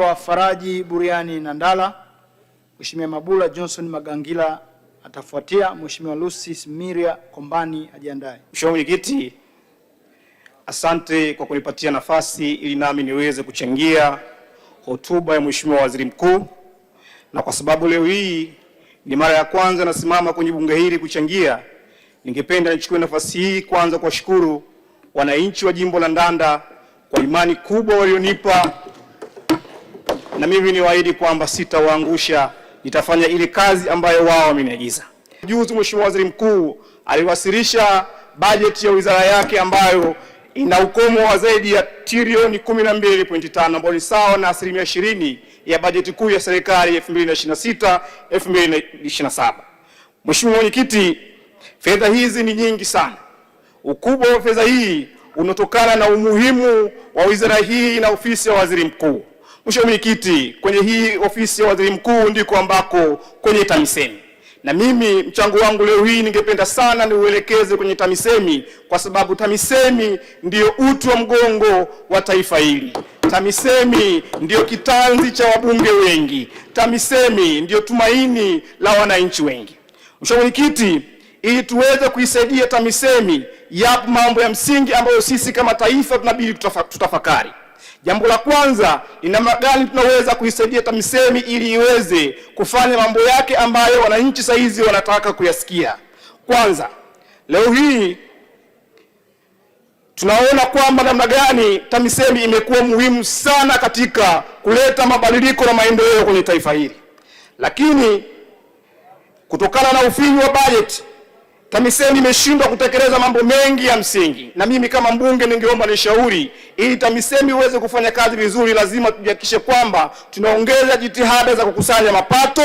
Mheshimiwa Faraji Buriani Nandala, Mheshimiwa Mabula Johnson Magangila atafuatia, Mheshimiwa Lucy Simiria Kombani ajiandae. Mheshimiwa Mwenyekiti, asante kwa kunipatia nafasi ili nami niweze kuchangia hotuba ya Mheshimiwa Waziri Mkuu, na kwa sababu leo hii ni mara ya kwanza nasimama kwenye bunge hili kuchangia, ningependa nichukue nafasi hii kwanza kuwashukuru wananchi wa jimbo la Ndanda kwa imani kubwa walionipa, na mimi niwaahidi kwamba sitawaangusha, nitafanya ile kazi ambayo wao wameniagiza. Juzi Mheshimiwa Waziri Mkuu aliwasilisha bajeti ya wizara yake ambayo ina ukomo wa zaidi ya trilioni 12.5 ambayo ni sawa na 20% ya bajeti kuu ya serikali 2026-2027. Mheshimiwa Mwenyekiti, fedha hizi ni nyingi sana. Ukubwa wa fedha hii unatokana na umuhimu wa wizara hii na ofisi ya Waziri Mkuu. Mheshimiwa Mwenyekiti, kwenye hii ofisi ya Waziri Mkuu ndiko ambako kwenye TAMISEMI, na mimi mchango wangu leo hii ningependa sana niuelekeze kwenye TAMISEMI, kwa sababu TAMISEMI ndio uti wa mgongo wa taifa hili. TAMISEMI ndio kitanzi cha wabunge wengi. TAMISEMI ndio tumaini la wananchi wengi. Mheshimiwa Mwenyekiti, ili tuweze kuisaidia TAMISEMI, yapo mambo ya msingi ambayo sisi kama taifa tunabidi tutafakari. Jambo la kwanza ni namna gani tunaweza kuisaidia TAMISEMI ili iweze kufanya mambo yake ambayo wananchi saizi wanataka kuyasikia. Kwanza, leo hii tunaona kwamba namna gani TAMISEMI imekuwa muhimu sana katika kuleta mabadiliko na maendeleo kwenye taifa hili. Lakini kutokana na ufinyu wa bajeti, TAMISEMI imeshindwa kutekeleza mambo mengi ya msingi, na mimi kama mbunge ningeomba nishauri, ili TAMISEMI iweze kufanya kazi vizuri, lazima tujihakikishe kwamba tunaongeza jitihada za kukusanya mapato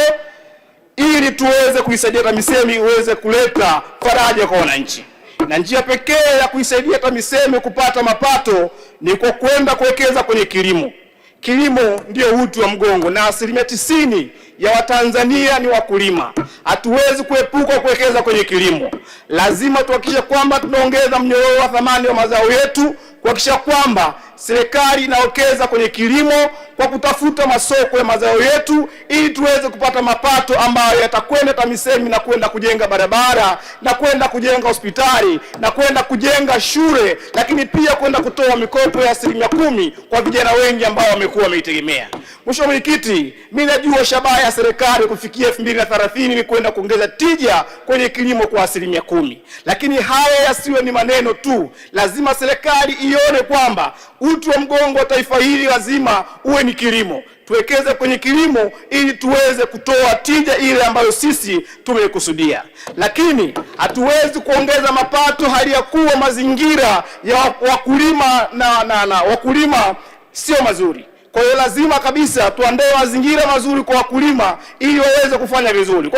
ili tuweze kuisaidia TAMISEMI iweze kuleta faraja kwa wananchi. Na njia pekee ya kuisaidia TAMISEMI kupata mapato ni kwa kwenda kuwekeza kwenye kilimo. Kilimo ndio uti wa mgongo, na 90% ya Watanzania ni wakulima. Hatuwezi kuepuka kuwekeza kwenye kilimo. Lazima tuhakikishe kwamba tunaongeza mnyororo wa thamani wa mazao yetu, kuhakikisha kwamba serikali inawekeza kwenye kilimo kwa kutafuta masoko ya mazao yetu, ili tuweze kupata mapato ambayo yatakwenda TAMISEMI na kwenda kujenga barabara, na kwenda kujenga hospitali, na kwenda kujenga shule, lakini pia kwenda kutoa mikopo ya 10% kwa vijana wengi ambao wamekuwa wameitegemea. Mheshimiwa Mwenyekiti, mimi najua shabaha ya serikali kufikia 2030 ni kwenda kuongeza tija kwenye kilimo kwa 10%. Lakini haya yasiwe ni maneno tu. Lazima serikali ione kwamba uti wa mgongo wa taifa hili lazima uwe ni kilimo. Tuwekeze kwenye kilimo ili tuweze kutoa tija ile ambayo sisi tumekusudia. Lakini hatuwezi kuongeza mapato hali ya kuwa mazingira ya wakulima na wakulima sio mazuri. Kwa hiyo lazima kabisa tuandae mazingira mazuri kwa wakulima ili waweze kufanya vizuri.